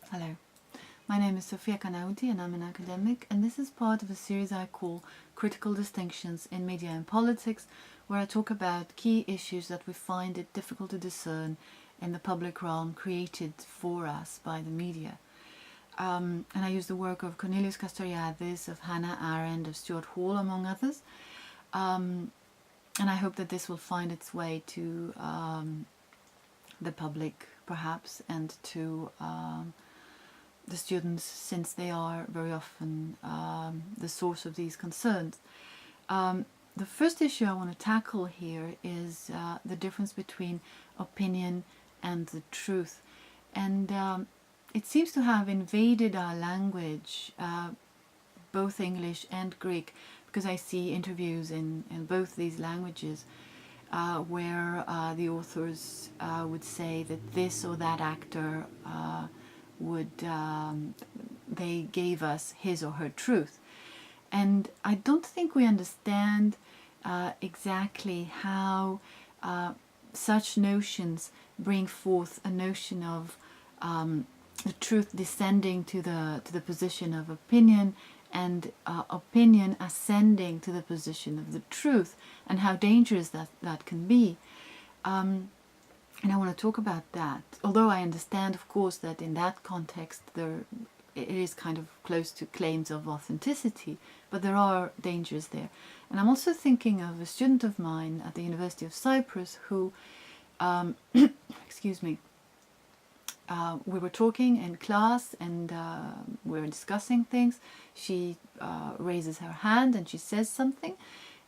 Hello, my name is Sofia Kanauti and I'm an academic, and this is part of a series I call Critical Distinctions in Media and Politics, where I talk about key issues that we find it difficult to discern in the public realm created for us by the media. And I use the work of Cornelius Castoriadis, of Hannah Arendt, of Stuart Hall, among others. And I hope that this will find its way to the public, perhaps, and to the students, since they are very often the source of these concerns. The first issue I want to tackle here is the difference between opinion and the truth. And it seems to have invaded our language, both English and Greek, because I see interviews in both these languages where the authors would say that this or that actor they gave us his or her truth. And I don't think we understand exactly how such notions bring forth a notion of the truth descending to the position of opinion, and opinion ascending to the position of the truth, and how dangerous that can be. And I want to talk about that, although I understand, of course, that in that context it is kind of close to claims of authenticity, but there are dangers there. And I'm also thinking of a student of mine at the University of Cyprus who, excuse me, we were talking in class and we were discussing things. She raises her hand and she says something,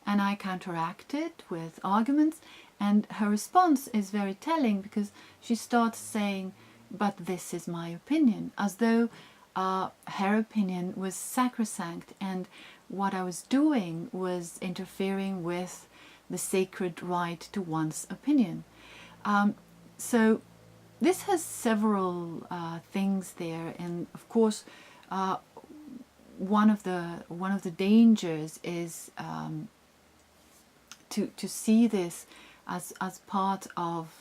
and I counteract it with arguments, and her response is very telling, because she starts saying, "But this is my opinion," as though her opinion was sacrosanct, and what I was doing was interfering with the sacred right to one's opinion. So this has several things there, and of course one of the dangers is to see this as part of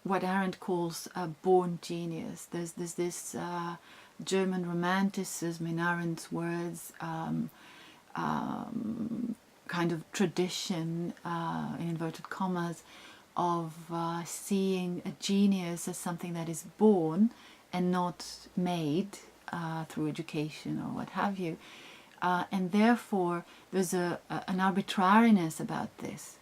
what Arendt calls a born genius. There's this German romanticism, in Arendt's words, kind of tradition, in inverted commas, of seeing a genius as something that is born and not made through education or what have you. And therefore there's an arbitrariness about this,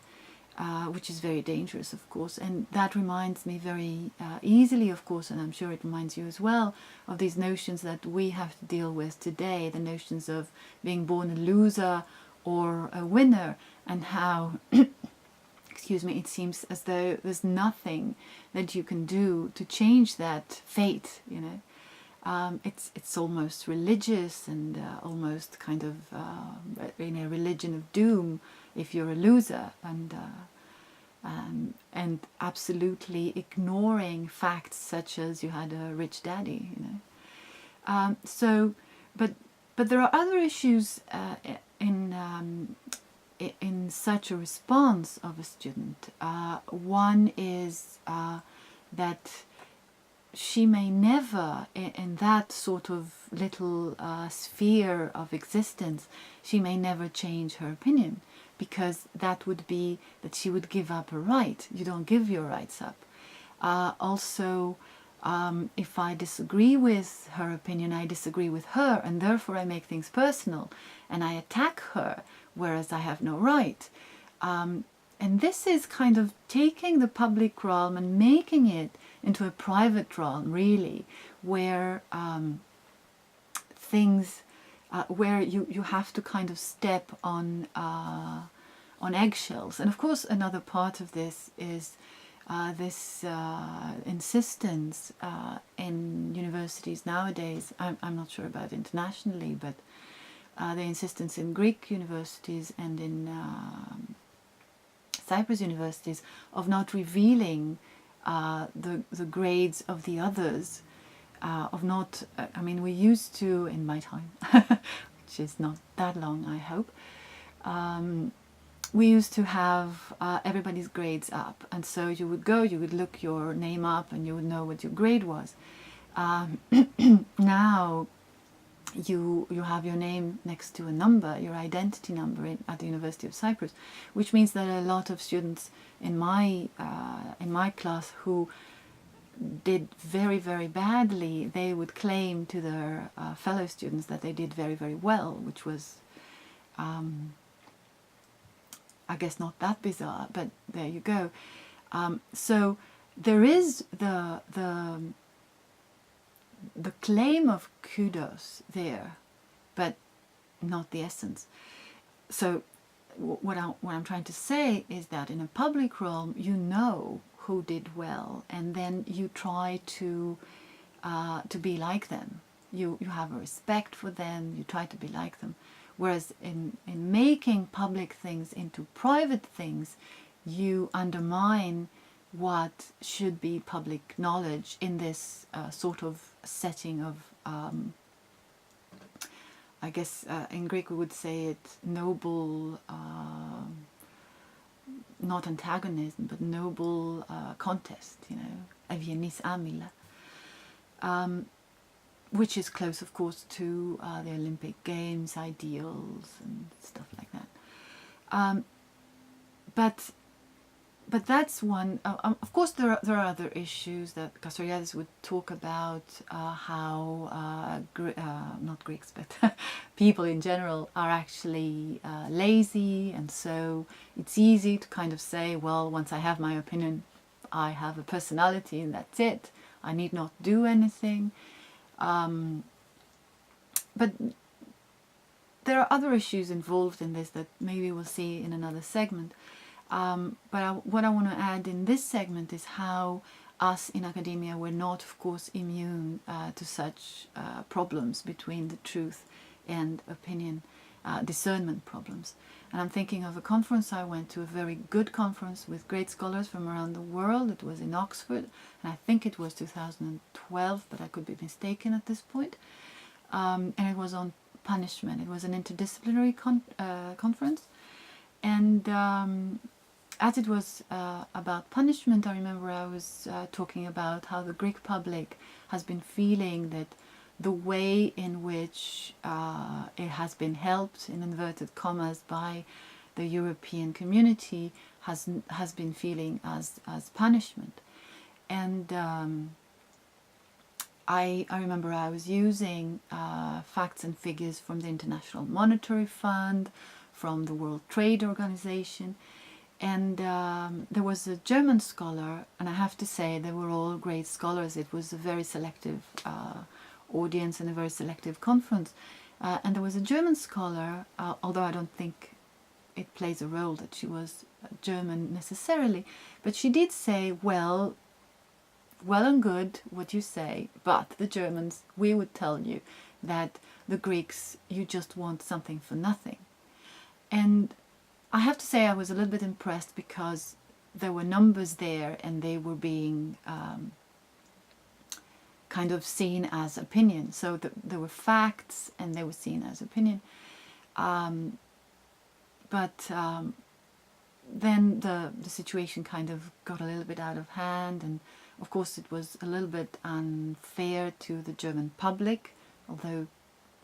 which is very dangerous, of course. And that reminds me very easily, of course, and I'm sure it reminds you as well, of these notions that we have to deal with today, the notions of being born a loser or a winner, and how excuse me, it seems as though there's nothing that you can do to change that fate, you know. It's almost religious, and almost kind of in a religion of doom if you're a loser, and absolutely ignoring facts such as you had a rich daddy, you know. But there are other issues in such a response of a student. One is that she may never, in that sort of little sphere of existence, she may never change her opinion, because that would be that she would give up her right. You don't give your rights up. Also, if I disagree with her opinion, I disagree with her, and therefore I make things personal and I attack her, whereas I have no right. And this is kind of taking the public realm and making it into a private realm, really, where things, where you have to kind of step on eggshells. And of course, another part of this is this insistence in universities nowadays. I'm not sure about internationally, but the insistence in Greek universities and in Cyprus universities of not revealing the grades of the others, of not, I mean, we used to, in my time, which is not that long, I hope, we used to have everybody's grades up, and so you would go, you would look your name up, and you would know what your grade was. Now you have your name next to a number, your identity number at the University of Cyprus, which means that a lot of students in my class who did very, very badly, they would claim to their fellow students that they did very, very well, which was I guess not that bizarre, but there you go. So there is the claim of kudos there, but not the essence. So what I'm trying to say is that in a public realm, you know who did well, and then you try to be like them. You have a respect for them. You try to be like them. Whereas in making public things into private things, you undermine what should be public knowledge in this sort of setting of, I guess in Greek we would say it noble, not antagonism, but noble contest, you know, avienis amila. Which is close, of course, to the Olympic Games ideals and stuff like that. But that's one. Of course, there are other issues that Castoriadis would talk about, how not Greeks, but people in general are actually lazy, and so it's easy to kind of say, well, once I have my opinion, I have a personality, and that's it. I need not do anything. But there are other issues involved in this that maybe we'll see in another segment. But what I want to add in this segment is how us in academia were not, of course, immune to such problems between the truth and opinion, discernment problems. And I'm thinking of a conference I went to, a very good conference with great scholars from around the world. It was in Oxford, and I think it was 2012, but I could be mistaken at this point. And it was on punishment. It was an interdisciplinary conference. And as it was about punishment, I remember I was talking about how the Greek public has been feeling that the way in which it has been helped, in inverted commas, by the European community has been feeling as punishment. And I remember I was using facts and figures from the International Monetary Fund, from the World Trade Organization, and there was a German scholar, and I have to say they were all great scholars. It was a very selective audience and a very selective conference. And there was a German scholar, although I don't think it plays a role that she was German necessarily, but she did say, well and good what you say, but the Germans, we would tell you that the Greeks, you just want something for nothing. And I have to say I was a little bit impressed, because there were numbers there and they were being kind of seen as opinion. So there were facts and they were seen as opinion. But then the situation kind of got a little bit out of hand, and of course it was a little bit unfair to the German public, although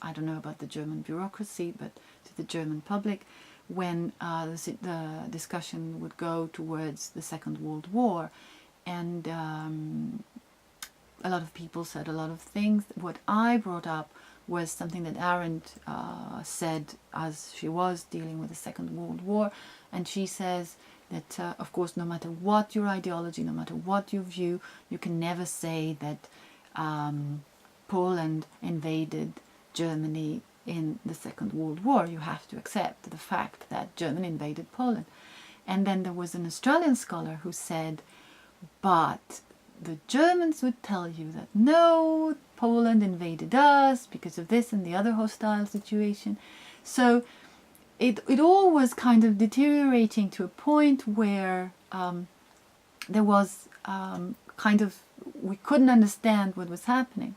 I don't know about the German bureaucracy, but to the German public, when the discussion would go towards the Second World War. And a lot of people said a lot of things. What I brought up was something that Arendt said as she was dealing with the Second World War, and she says that of course, no matter what your ideology, no matter what your view, you can never say that Poland invaded Germany in the Second World War. You have to accept the fact that Germany invaded Poland. And then there was an Australian scholar who said, but the Germans would tell you that no, Poland invaded us because of this and the other hostile situation. So it all was kind of deteriorating to a point where there was kind of, we couldn't understand what was happening.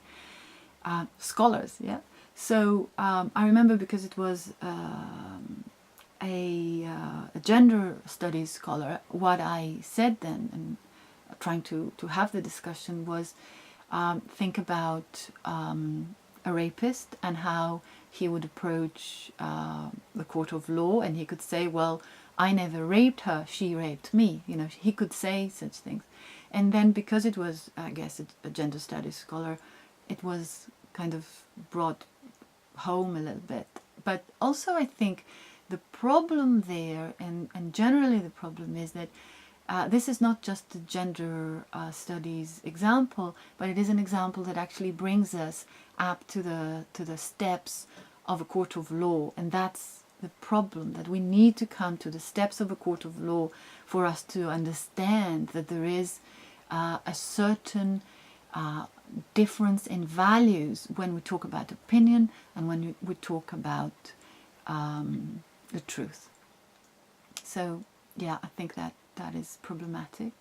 Scholars, yeah. So I remember, because it was a gender studies scholar, what I said then, and trying to have the discussion, was think about a rapist and how he would approach the court of law, and he could say, well, I never raped her, she raped me. You know, he could say such things. And then, because it was, I guess, a gender studies scholar, it was kind of brought home a little bit. But also, I think the problem there, and generally the problem, is that this is not just a gender studies example, but it is an example that actually brings us up to the steps of a court of law. And that's the problem, that we need to come to the steps of a court of law for us to understand that there is a certain difference in values when we talk about opinion and when we talk about the truth. So yeah, I think that is problematic.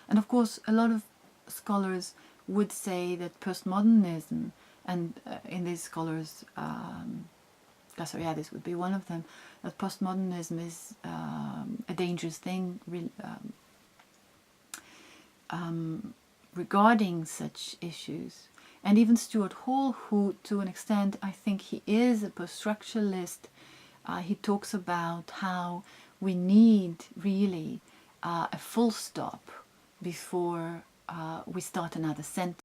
And of course, a lot of scholars would say that postmodernism, and in these scholars, Castoriadis would be one of them, that postmodernism is a dangerous thing regarding such issues. And even Stuart Hall, who to an extent I think he is a post-structuralist, he talks about how we need really a full stop before we start another sentence.